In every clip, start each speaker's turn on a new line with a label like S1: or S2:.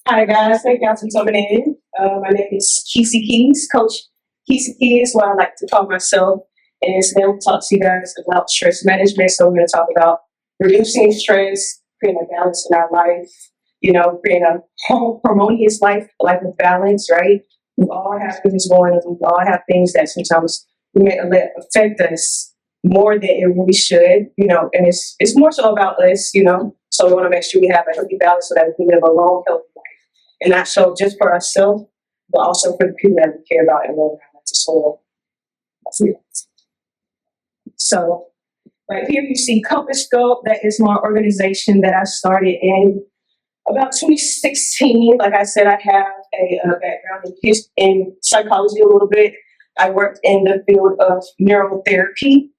S1: Hi guys, thank y'all for coming in. My name is Kysi Keyz, Coach Kysi Keyz, what I like to call myself. And today we'll talk to you guys about stress management. So we're going to talk about reducing stress, creating a balance in our life, creating a harmonious life, a life of balance, right? We all have things going on. We all have things that sometimes we may let affect us more than it really should, and it's more so about us, So we want to make sure we have a healthy balance so that we can live a long, healthy life. And not so just for ourselves, but also for the people that we care about and love around us as well. So right here you see Compass Scope. That is my organization that I started in about 2016. Like I said, I have a background in psychology a little bit. I worked in the field of neurotherapy.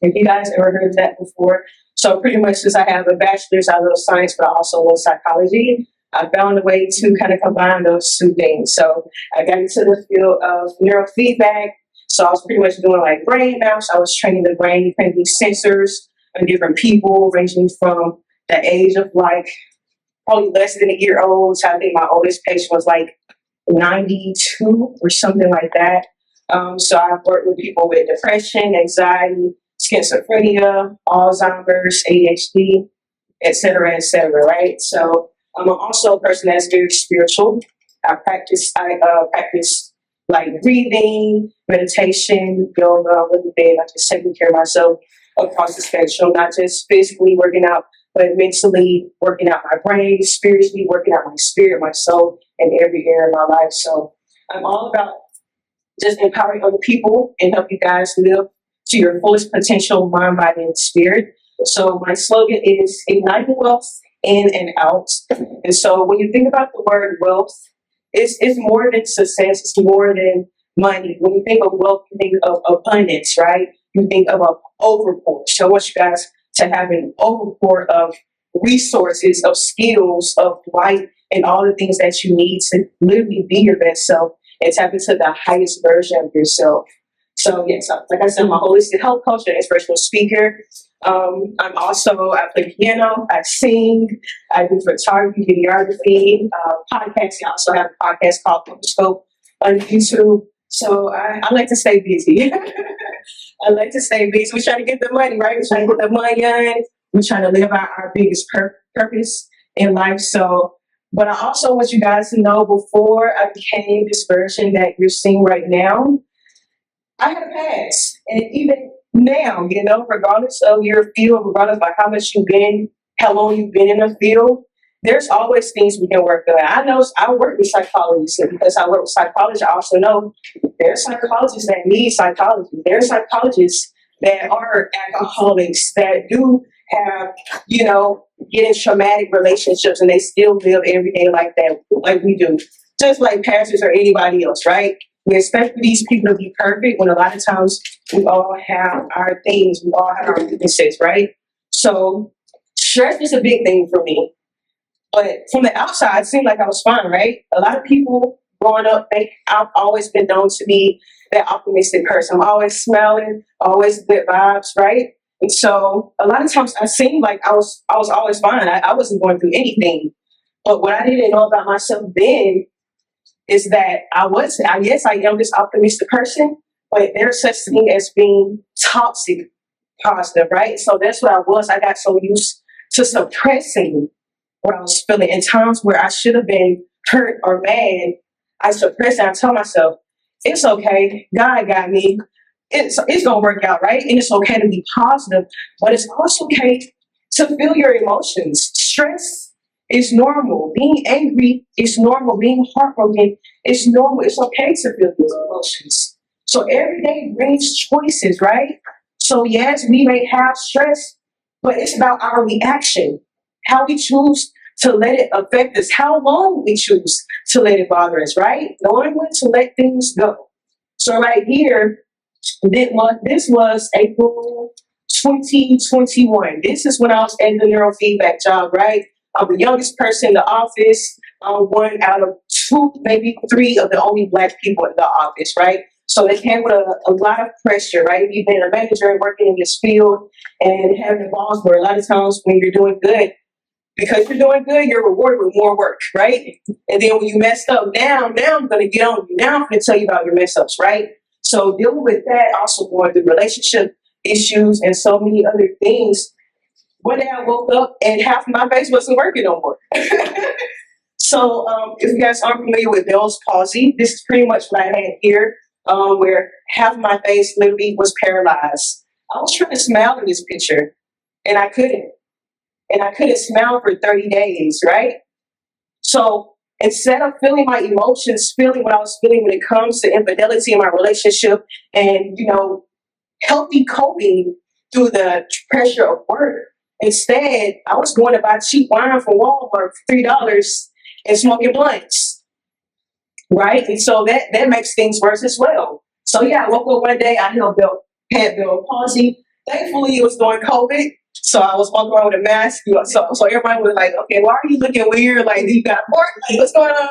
S1: If you guys ever heard of that before. So pretty much since I have a bachelor's, I love science, but I also love psychology. I found a way to kind of combine those two things. So I got into the field of neurofeedback. So I was pretty much doing like brain maps. I was training the brain, training these sensors on different people, ranging from the age of like probably less than a year old. So I think my oldest patient was like 92 or something like that. So I've worked with people with depression, anxiety, schizophrenia, Alzheimer's, ADHD, et cetera, right? So I'm also a person that's very spiritual. I practice like breathing, meditation, yoga, really big. I just taking care of myself across the spectrum, not just physically working out, but mentally working out my brain, spiritually working out my spirit, my soul, in every area of my life. So I'm all about just empowering other people and help you guys live to your fullest potential, mind, body, and spirit. So my slogan is igniting wealth in and out. And so when you think about the word wealth, it's more than success, it's more than money. When you think of wealth, you think of abundance, right? You think of an overpour. So I want you guys to have an overpour of resources, of skills, of light, and all the things that you need to literally be your best self and tap into the highest version of yourself. So yes, like I said, I'm a holistic health coach and inspirational speaker. I play piano, I sing, I do photography, videography, podcasts. I also have a podcast called Scope on YouTube. So I like to stay busy. I like to stay busy. We're trying to get the money, right? We're trying to get the money on. We're trying to live out our biggest purpose in life. So, but I also want you guys to know before I became this version that you're seeing right now, I had a past. And even now, regardless of your field, regardless of how long you've been in the field, there's always things we can work on. I know I work with psychologists, and because I work with psychologists, I also know there's psychologists that need psychology. There's psychologists that are alcoholics that do have, get in traumatic relationships and they still live every day like that, like we do. Just like pastors or anybody else, right? We expect these people to be perfect when a lot of times we all have our things, we all have our weaknesses, right? So stress is a big thing for me. But from the outside, it seemed like I was fine, right? A lot of people growing up, I've always been known to be that optimistic person. I'm always smiling, always good vibes, right? And so a lot of times I seemed like I was always fine. I wasn't going through anything. But what I didn't know about myself then is that I am this optimistic person, but there's such thing as being toxic positive, right? So that's what I was. I got so used to suppressing what I was feeling. In times where I should have been hurt or mad, I suppressed and I tell myself, it's okay. God got me. It's going to work out, right? And it's okay to be positive, but it's also okay to feel your emotions. Stress is normal. Being angry is normal. Being heartbroken is normal. It's okay to feel these emotions. So every day brings choices, right? So yes, we may have stress, but it's about our reaction, how we choose to let it affect us, how long we choose to let it bother us, right? Knowing when to let things go. So right here, this was April 2021. This is when I was at the neurofeedback job, right? I'm the youngest person in the office. I'm one out of two, maybe three of the only Black people in the office, right? So it came with a lot of pressure, right? You've been a manager and working in this field and having balls where a lot of times when you're doing good, Because you're doing good, you're rewarded with more work, right? And then when you messed up, now I'm going to get on you. Now I'm going to tell you about your mess ups, right? So dealing with that, also going through relationship issues and so many other things. One day I woke up and half of my face wasn't working no more. So if you guys aren't familiar with Bell's palsy, this is pretty much what I had here, where half of my face literally was paralyzed. I was trying to smile in this picture, and I couldn't. And I couldn't smile for 30 days, right? So instead of feeling my emotions, feeling what I was feeling when it comes to infidelity in my relationship and, healthy coping through the pressure of work, instead, I was going to buy cheap wine from Walmart for $3 and smoking blunts, right? And so that makes things worse as well. So yeah, I woke up one day, I had Bell palsy. Thankfully, it was during COVID. So I was walking around with a mask. So everybody was like, okay, why are you looking weird? Like, you got a fork? Like, what's going on?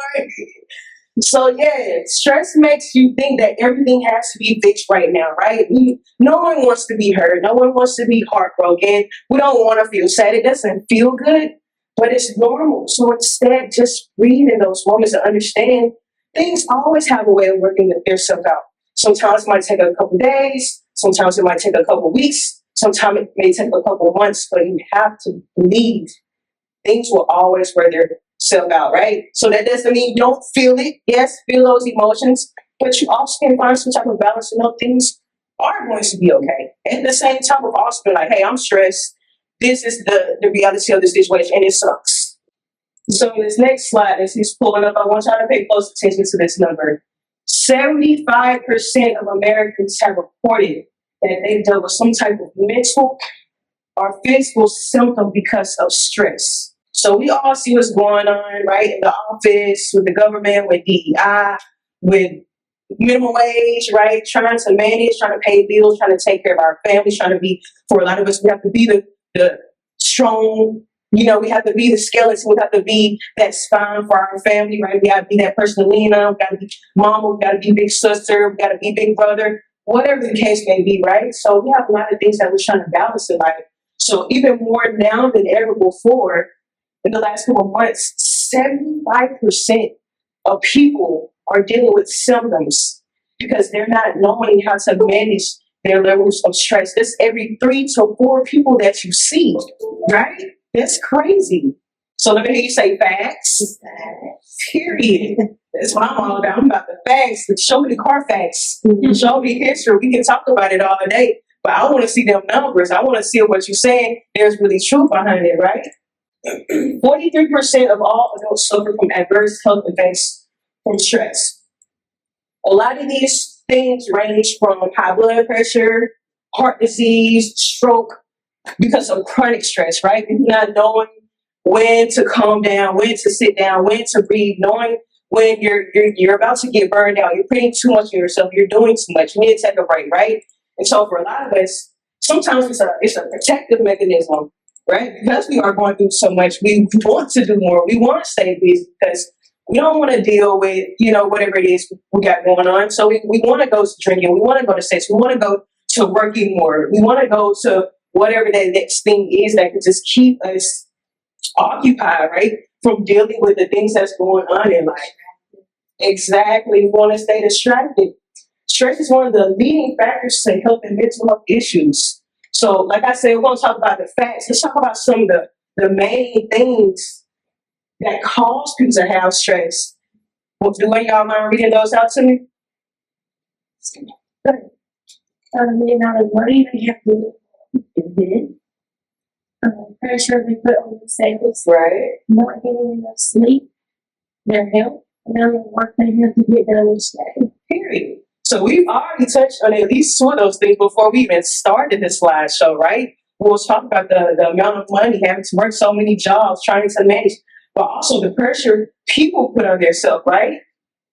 S1: So yeah, stress makes you think that everything has to be fixed right now, right? No one wants to be hurt. No one wants to be heartbroken. We don't want to feel sad. It doesn't feel good, but it's normal. So instead, just breathe in those moments and understand things always have a way of working themselves out. Sometimes it might take a couple days. Sometimes it might take a couple weeks. Sometimes it may take a couple months, but you have to believe things will always work themselves out, right? So that doesn't mean you don't feel it. Yes, feel those emotions, but you also can find some type of balance to know things are going to be okay. At the same time, of also be like, hey, I'm stressed. This is the reality of this situation, and it sucks. So this next slide, as he's pulling up, I want y'all to pay close attention to this number. 75% of Americans have reported that they've dealt with some type of mental or physical symptom because of stress. So we all see what's going on, right, in the office, with the government, with DEI, with minimum wage, right, trying to manage, trying to pay bills, trying to take care of our families, trying to be, for a lot of us, we have to be the strong, we have to be the skeleton, we have to be that spine for our family, right? We got to be that person to lean on, we got to be mama, we got to be big sister, we got to be big brother, whatever the case may be, right? So we have a lot of things that we're trying to balance in life. So even more now than ever before, in the last couple of months, 75% of people are dealing with symptoms because they're not knowing how to manage their levels of stress. That's every 3 to 4 people that you see, right? That's crazy. So let me hear you say facts. Period. That's what I'm all about. I'm about the facts. Show me the car facts. Show me history. We can talk about it all day, but I want to see them numbers. I want to see what you're saying. There's really truth behind it, right? 43% of all adults suffer from adverse health effects from stress. A lot of these things range from high blood pressure, heart disease, stroke, because of chronic stress, right? You're not knowing when to calm down, when to sit down, when to breathe, knowing when you're about to get burned out, you're putting too much on yourself, you're doing too much, you need to take a break, right? And so for a lot of us, sometimes it's a protective mechanism, right? Because we are going through so much, we want to do more, we want to stay busy because we don't want to deal with, whatever it is we got going on. So we want to go to drinking, we want to go to sex, we want to go to working more, we want to go to whatever that next thing is that can just keep us occupied, right? From dealing with the things that's going on in life. Exactly. We want to stay distracted. Stress is one of the leading factors to health and mental health issues. So, like I said, we're going to talk about the facts. Let's talk about some of the main things that cause people to have stress. Well, do one of y'all mind reading those out to me?
S2: The amount of money they have to live on. Pressure they put on themselves.
S1: Right.
S2: Not getting enough sleep. Their health. Amount of work they have to get done each day.
S1: Period. So we've already touched on at least 2 of those things before we even started this slideshow, right? We'll talk about the amount of money, having to work so many jobs, trying to manage, but also the pressure people put on themselves, right?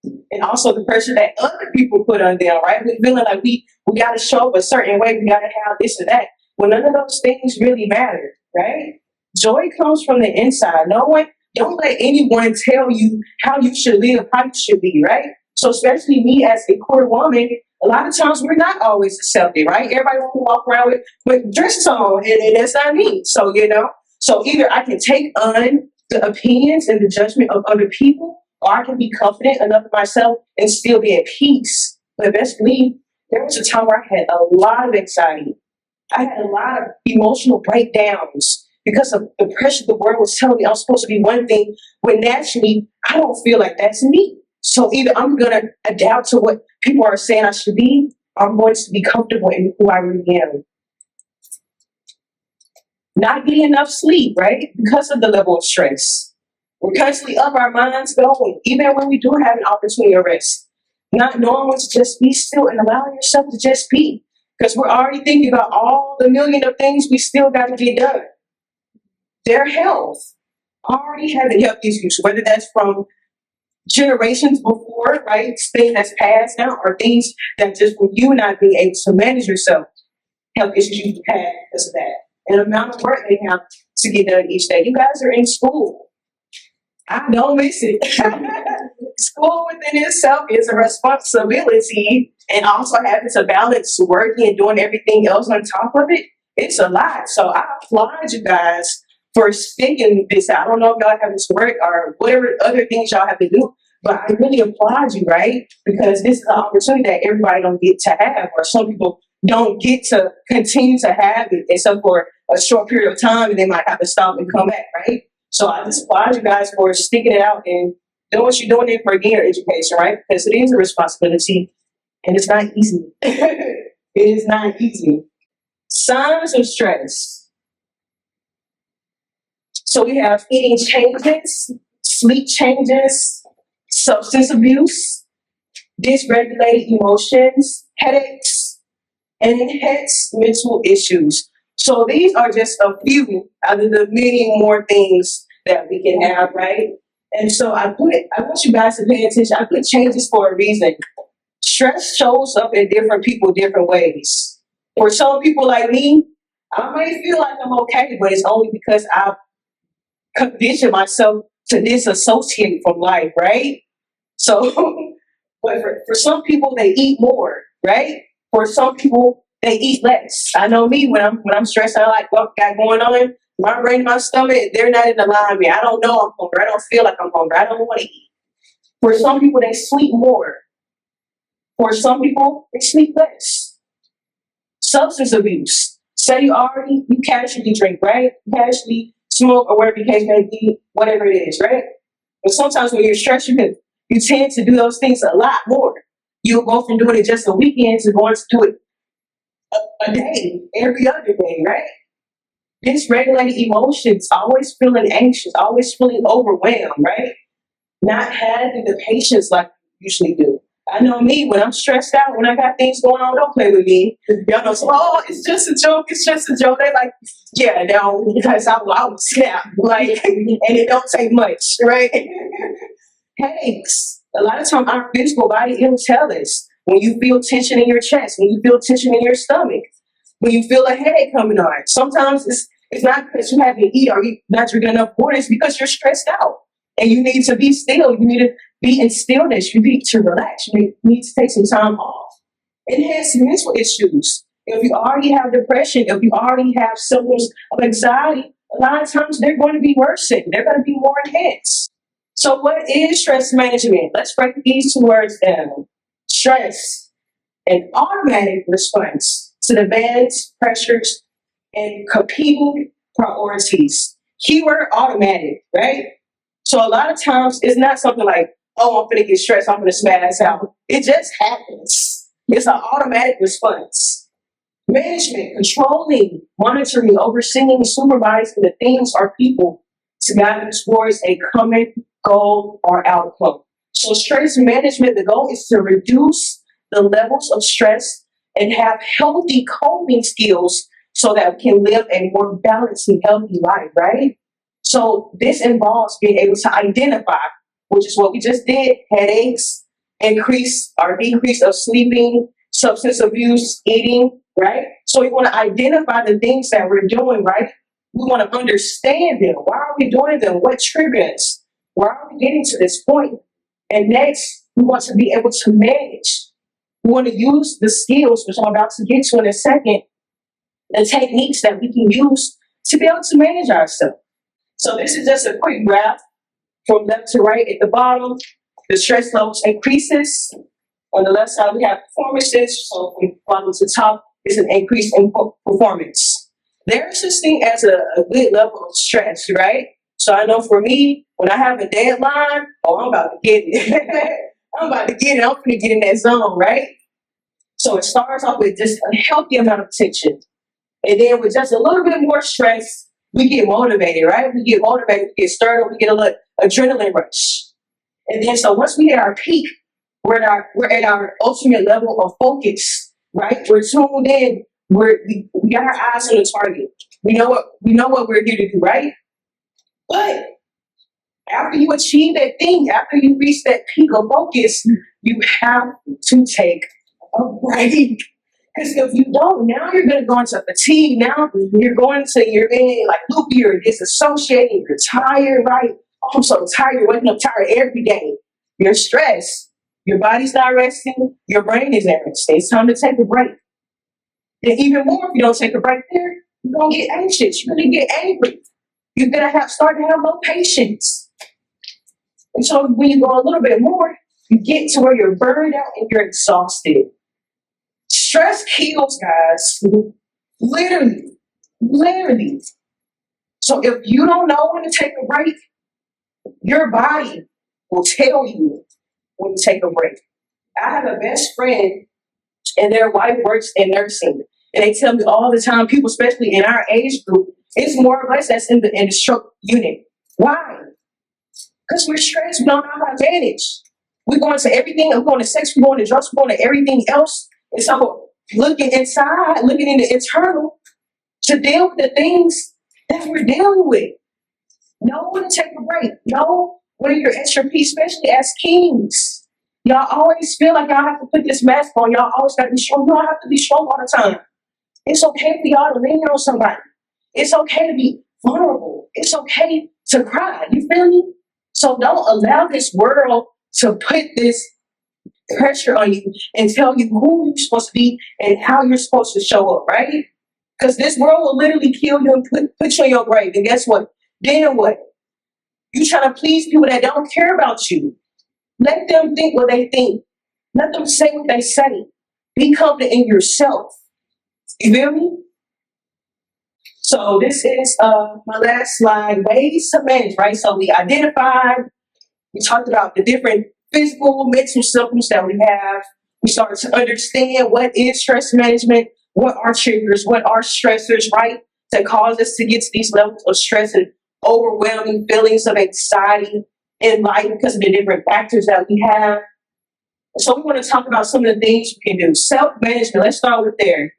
S1: And also the pressure that other people put on them, right? We're feeling like we got to show up a certain way, we got to have this or that. Well, none of those things really matter, right? Joy comes from the inside. Don't let anyone tell you how you should live, how you should be, right? So especially me as a queer woman, a lot of times we're not always accepted, right? Everybody wants to walk around with dresses on, and that's not me. So, So either I can take on the opinions and the judgment of other people, or I can be confident enough in myself and still be at peace. But best believe, there was a time where I had a lot of anxiety. I had a lot of emotional breakdowns because of the pressure the world was telling me I was supposed to be one thing, when naturally I don't feel like that's me. So either I'm going to adapt to what people are saying I should be, or I'm going to be comfortable in who I really am. Not getting enough sleep, right? Because of the level of stress. We're constantly up, our minds going, even when we do have an opportunity to rest. Not knowing when to just be still and allowing yourself to just be. Because we're already thinking about all the million of things we still got to get done. Their health, already having health issues, whether that's from generations before, right? Things that's passed now, or things that just from you not being able to manage yourself, health issues you've had because of that. And the amount of work they have to get done each day. You guys are in school. I don't miss it. School within itself is a responsibility, and also having to balance working and doing everything else on top of it. It's a lot. So I applaud you guys for sticking this out. I don't know if y'all have this work or whatever other things y'all have to do, but I really applaud you, right? Because this is an opportunity that everybody don't get to have, or some people don't get to continue to have it, except for a short period of time, and they might have to stop and come back, right? So I just applaud you guys for sticking it out and doing what you're doing it for again, education, right? Because it is a responsibility, and it's not easy. It is not easy. Signs of stress. So we have eating changes, sleep changes, substance abuse, dysregulated emotions, headaches, and enhanced mental issues. So these are just a few out of the many more things that we can have, right? And so I want you guys to pay attention. I put changes for a reason. Stress shows up in different people different ways. For some people like me, I may feel like I'm okay, but it's only because I've conditioned myself to disassociate from life, right? So, but for some people, they eat more, right? For some people, they eat less. I know me, when I'm stressed, I like what got going on. My brain, my stomach, they're not in alignment. I don't know I'm hungry. I don't feel like I'm hungry. I don't want to eat. For some people, they sleep more. For some people, they sleep less. Substance abuse. Say you casually drink, right? You casually smoke, or whatever the case may be, whatever it is, right? But sometimes when you're stressed, you tend to do those things a lot more. You'll go from doing it just a weekend to going to do it a day, every other day, right? Dysregulated emotions, always feeling anxious, always feeling overwhelmed, right? Not having the patience like you usually do. I know me, when I'm stressed out, when I got things going on, don't play with me. Y'all know, so, oh, it's just a joke, it's just a joke. They like, yeah, no, because I would snap, like, and it don't take much, right? Headaches. A lot of times our physical body, it'll tell us. When you feel tension in your chest, when you feel tension in your stomach, when you feel a headache coming on. Sometimes it's not because you haven't eaten or you not drinking enough water, it's because you're stressed out. And you need to be still. You need to be in stillness. You need to relax. You need to take some time off. Enhanced mental issues. If you already have depression, if you already have symptoms of anxiety, a lot of times they're going to be worsened. They're going to be more enhanced. So what is stress management? Let's break these two words down. Stress, an automatic response to demands, pressures, and competing priorities. Keyword automatic, right? So a lot of times it's not something like, oh, I'm gonna get stressed, I'm gonna smash out. It just happens. It's an automatic response. Management, controlling, monitoring, overseeing, supervising the things or people to guide them towards a common goal or outcome. So stress management, the goal is to reduce the levels of stress and have healthy coping skills so that we can live a more balanced and healthy life, right? So this involves being able to identify, which is what we just did, headaches, increase or decrease of sleeping, substance abuse, eating, right? So we want to identify the things that we're doing, right? We want to understand them. Why are we doing them? What triggers? Why are we getting to this point? And next, we want to be able to manage. We want to use the skills, which I'm about to get to in a second, the techniques that we can use to be able to manage ourselves. So this is just a quick graph from left to right. At the bottom, the stress levels increases. On the left side, we have performances. So from bottom to top is an increase in performance. There's this thing as a good level of stress, right? So I know for me, when I have a deadline, oh, I'm about to get it. I'm about to get it. I'm going to get in that zone, right? So it starts off with just a healthy amount of tension. And then with just a little bit more stress, we get motivated, right? We get motivated, we get stirred up, we get a little adrenaline rush. And then so once we hit our peak, we're at our ultimate level of focus, right? We're tuned in. We got our eyes on the target. We know what we're here to do, right? But after you achieve that thing, after you reach that peak of focus, you have to take a break. Because if you don't, now you're going to go into fatigue. Now you're being like loopy, you're disassociating, you're tired, right? Oh, I'm so tired. You're waking up tired every day. You're stressed. Your body's not resting. Your brain is not resting. It's time to take a break. And even more, if you don't take a break there, you're going to get anxious. You're going to get angry. You're going to start to have low patience. And so when you go a little bit more, you get to where you're burned out and you're exhausted. Stress kills, guys. Literally. So if you don't know when to take a break, your body will tell you when to take a break. I have a best friend and their wife works in nursing. And they tell me all the time, people, especially in our age group, it's more of us that's in the stroke unit. Why? Because we're stressed. We don't know how to manage. We're going to everything. We're going to sex. We're going to drugs. We're going to everything else. And so looking inside, looking in the internal to deal with the things that we're dealing with. Know when to take a break. Know when you're at your peace, especially as kings. Y'all always feel like y'all have to put this mask on. Y'all always got to be strong. You don't have to be strong all the time. It's okay for y'all to lean on somebody. It's okay to be vulnerable. It's okay to cry. You feel me? So don't allow this world to put this pressure on you and tell you who you're supposed to be and how you're supposed to show up, right? Because this world will literally kill you and put you in your grave. And guess what? Then what? You trying to please people that don't care about you. Let them think what they think. Let them say what they say. Be confident in yourself. You feel me? So this is my last slide, ways to manage, right? So we talked about the different physical, mental symptoms that we have. We started to understand what is stress management, what are triggers, what are stressors, right? That cause us to get to these levels of stress and overwhelming feelings of anxiety in life because of the different factors that we have. So we want to talk about some of the things we can do. Self-management, let's start with there.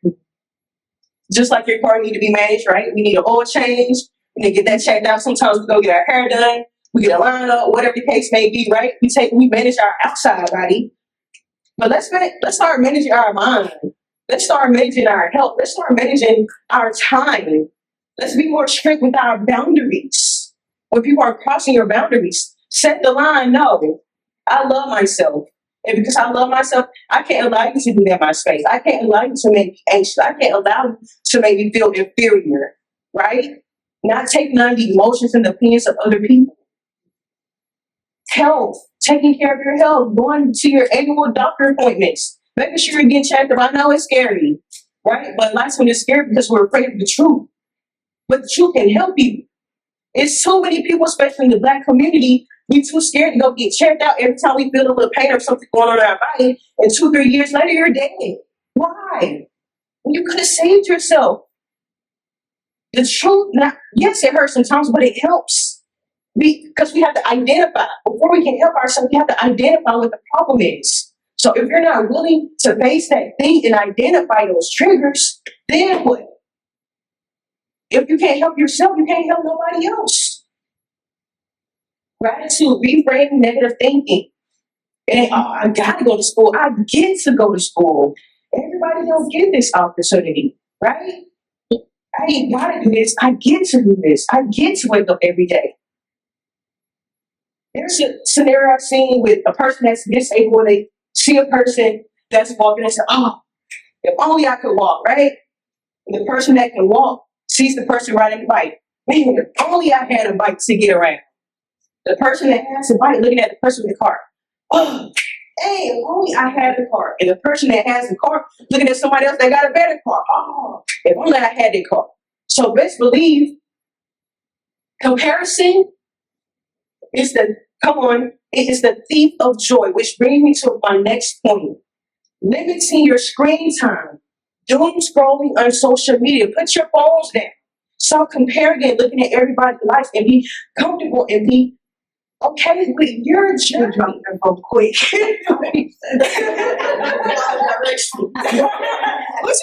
S1: Just like your car need to be managed, right? We need an oil change. We need to get that checked out. Sometimes we go get our hair done. We get a line up, whatever the case may be, right? We manage our outside body. But let's start managing our mind. Let's start managing our health. Let's start managing our time. Let's be more strict with our boundaries. When people are crossing your boundaries, set the line. No, I love myself. And because I love myself, I can't allow you to do that in my space. I can't allow you to make me anxious. I can't allow you to make me feel inferior, right? Not taking on the emotions and the opinions of other people. Health, taking care of your health, going to your annual doctor appointments, making sure you're getting checked up. I know it's scary, right? But life's when it's scary because we're afraid of the truth. But the truth can help you. It's too many people, especially in the Black community, we too scared to go get checked out every time we feel a little pain or something going on in our body. And 2-3 years later, you're dead. Why? You could have saved yourself. The truth, yes, it hurts sometimes, but it helps. Because we have to identify. Before we can help ourselves, we have to identify what the problem is. So if you're not willing to face that thing and identify those triggers, then what? If you can't help yourself, you can't help nobody else. Gratitude, reframing negative thinking. And I got to go to school. I get to go to school. Everybody don't get this opportunity, right? I ain't got to do this. I get to do this. I get to wake up every day. There's a scenario I've seen with a person that's disabled where they see a person that's walking and say, oh, if only I could walk, right? And the person that can walk sees the person riding the bike. Man, if only I had a bike to get around. The person that has the bike looking at the person with the car. Oh, hey, if only I had the car. And the person that has the car looking at somebody else that got a better car. Oh, if only I had the car. So best believe comparison is it is the thief of joy, which brings me to my next point. Limiting your screen time, doom scrolling on social media. Put your phones down. Stop comparing and looking at everybody's life and be comfortable and be okay with your journey. Drop your phone quick. What she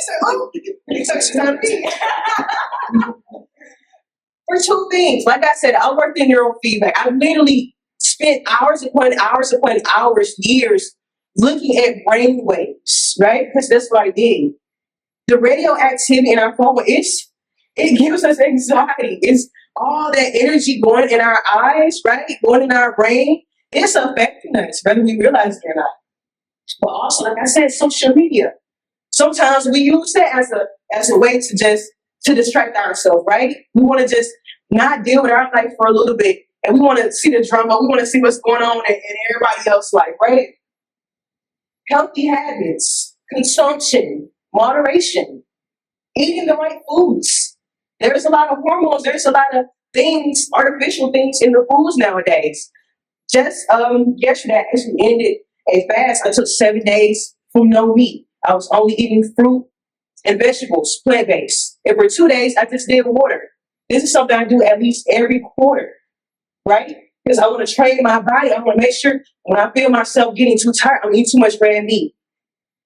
S1: said? Oh, you took some time to me. For two things, like I said, I worked in neurofeedback. I literally spent hours upon hours upon hours, years, looking at brain waves, right? Because that's what I did. The radioactivity in our phone, it gives us anxiety. It's all that energy going in our eyes, right? Going in our brain. It's affecting us, whether we realize it or not. But also, like I said, social media. Sometimes we use that as a way to distract ourselves, right? We want to just not deal with our life for a little bit. And we want to see the drama. We want to see what's going on in everybody else's life, right? Healthy habits, consumption, moderation, eating the right foods. There's a lot of hormones. There's a lot of things, artificial things in the foods nowadays. Just yesterday, I actually ended a fast. I took 7 days from no meat. I was only eating fruit and vegetables, plant-based. And for 2 days, I just did water. This is something I do at least every quarter, right? Because I want to train my body. I want to make sure when I feel myself getting too tired, I'm eating too much red meat,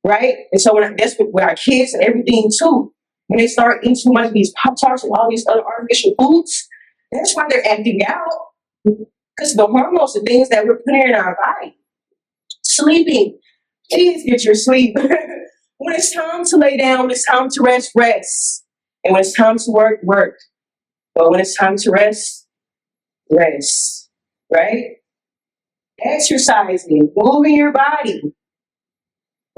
S1: right? And so that's with our kids and everything too. When they start eating too much of these Pop-Tarts and all these other artificial foods, that's why they're acting out. Because the hormones, the things that we're putting in our body. Sleeping. Please get your sleep. When it's time to lay down, when it's time to rest, rest. And when it's time to work, work. But when it's time to rest, rest. Right? Exercising, moving your body.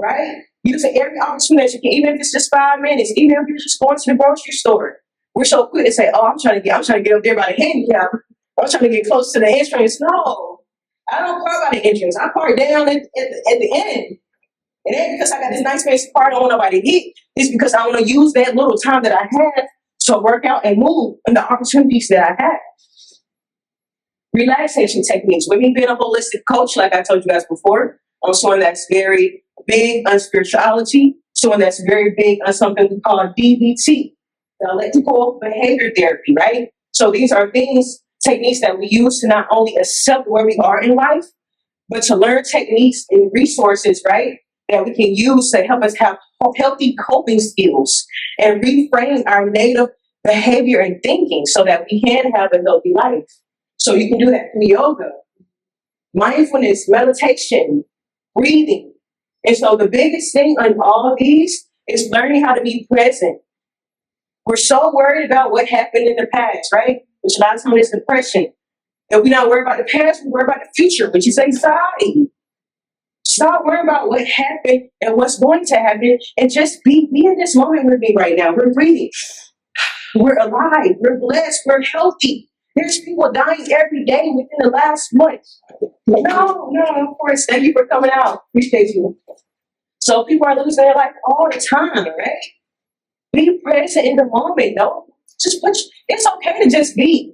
S1: Right? Using every opportunity you can, even if it's just 5 minutes, even if you're just going to the grocery store. We're so quick to say, oh, I'm trying to get up there by the handicap. I'm trying to get close to the entrance. No, I don't park by the entrance. I park down at the end. And then because I got this nice fancy car, I don't want nobody to hit. It's because I want to use that little time that I have to work out and move and the opportunities that I have. Relaxation techniques. With me being a holistic coach, like I told you guys before, I'm someone that's very big on spirituality, someone that's very big on something we call DBT, dialectical behavior therapy, right? So these are techniques that we use to not only accept where we are in life, but to learn techniques and resources, right, that we can use to help us have healthy coping skills and reframe our native behavior and thinking so that we can have a healthy life. So you can do that through yoga, mindfulness, meditation, breathing. And so the biggest thing on all of these is learning how to be present. We're so worried about what happened in the past, right? Which a lot of times is depression. And we're not worried about the past, we worry about the future, which is anxiety. Stop worrying about what happened and what's going to happen and just be in this moment with me right now. We're breathing. We're alive. We're blessed. We're healthy. There's people dying every day within the last month. No, of course. Thank you for coming out. Appreciate you. So people are losing their life all the time, right? Be present in the moment. No, it's okay to just be.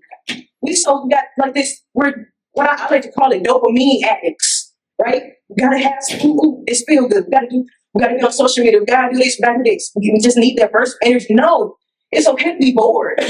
S1: We got like this. We're what I like to call it dopamine addicts, right? We gotta have some. Ooh, this feel good. We gotta be on social media. We gotta do this. We gotta do this. We just need that burst of energy. No, it's okay to be bored.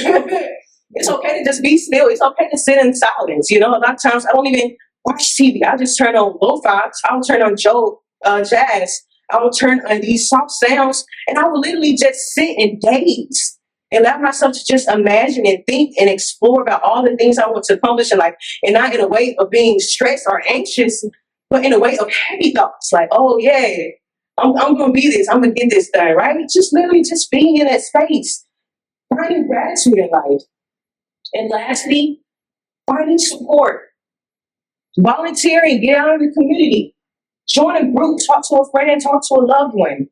S1: It's okay to just be still. It's okay to sit in silence. A lot of times I don't even watch TV. I just turn on lo-fi. I'll turn on jazz. I will turn on these soft sounds, and I will literally just sit and daze and allow myself to just imagine and think and explore about all the things I want to accomplish in life, and not in a way of being stressed or anxious, but in a way of happy thoughts, like, oh yeah, I'm going to be this. I'm going to get this done, right? Just literally just being in that space, finding gratitude in life. And lastly, finding support, volunteering, get out in the community. Join a group, talk to a friend, talk to a loved one,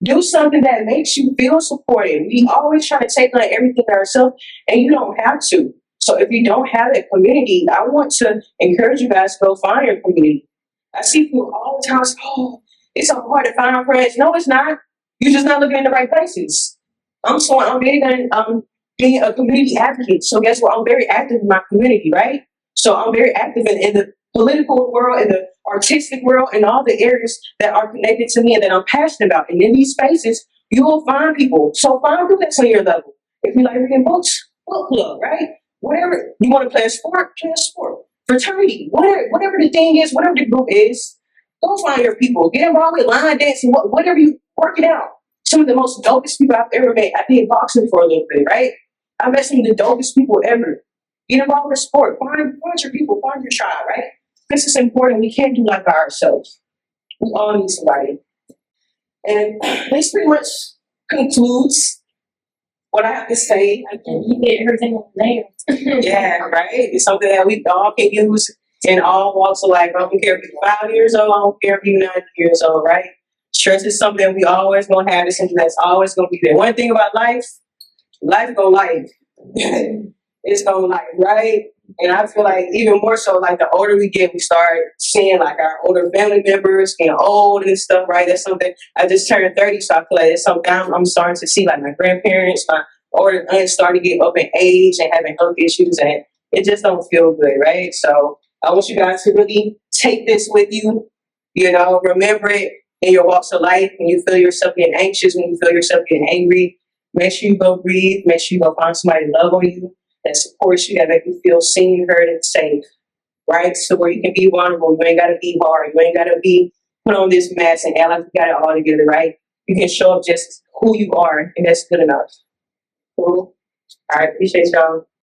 S1: Do something that makes you feel supported. We always try to take on everything ourselves, and you don't have to. So if you don't have that community, I want to encourage you guys to go find your community. I see people all the time say, oh, it's so hard to find friends. No, it's not. You're just not looking in the right places. I'm big on being a community advocate. So guess what? I'm very active in my community, right? So I'm very active in the political world, in the artistic world, and all the areas that are connected to me and that I'm passionate about. And in these spaces, you will find people. So find people that's on your level. If you like reading books, book club, right? Whatever you want to play a sport, play a sport. Fraternity, whatever the thing is, whatever the group is, go find your people. Get involved with line dancing, whatever you work it out. Some of the most dopest people I've ever met. I did boxing for a little bit, right? I met some of the dopest people ever. Get involved with sport. Find your people. Find your tribe, right? This is important. We can't do life by ourselves. We all need somebody. And this pretty much concludes what I have to say.
S2: You get everything on there.
S1: Yeah, right? It's something that we all can use in all walks of life. I don't care if you're 5 years old, I don't care if you're 9 years old, right? Stress is something we always gonna have. It's something that's always gonna be there. One thing about life gonna life. It's gonna life, right? And I feel like even more so, like the older we get, we start seeing like our older family members getting old and stuff, right? That's something I just turned 30, so I feel like it's something I'm starting to see, like my grandparents, my older aunts starting to get up in age and having health issues, and it just don't feel good, right? So I want you guys to really take this with you, remember it in your walks of life. When you feel yourself getting anxious, when you feel yourself getting angry, make sure you go breathe, make sure you go find somebody to love on you, that supports you, that make you feel seen, heard, and safe, right? So where you can be vulnerable, you ain't got to be hard, you ain't got to be put on this mask and act like you got it all together, right? You can show up just who you are, and that's good enough. Cool. All right, appreciate y'all.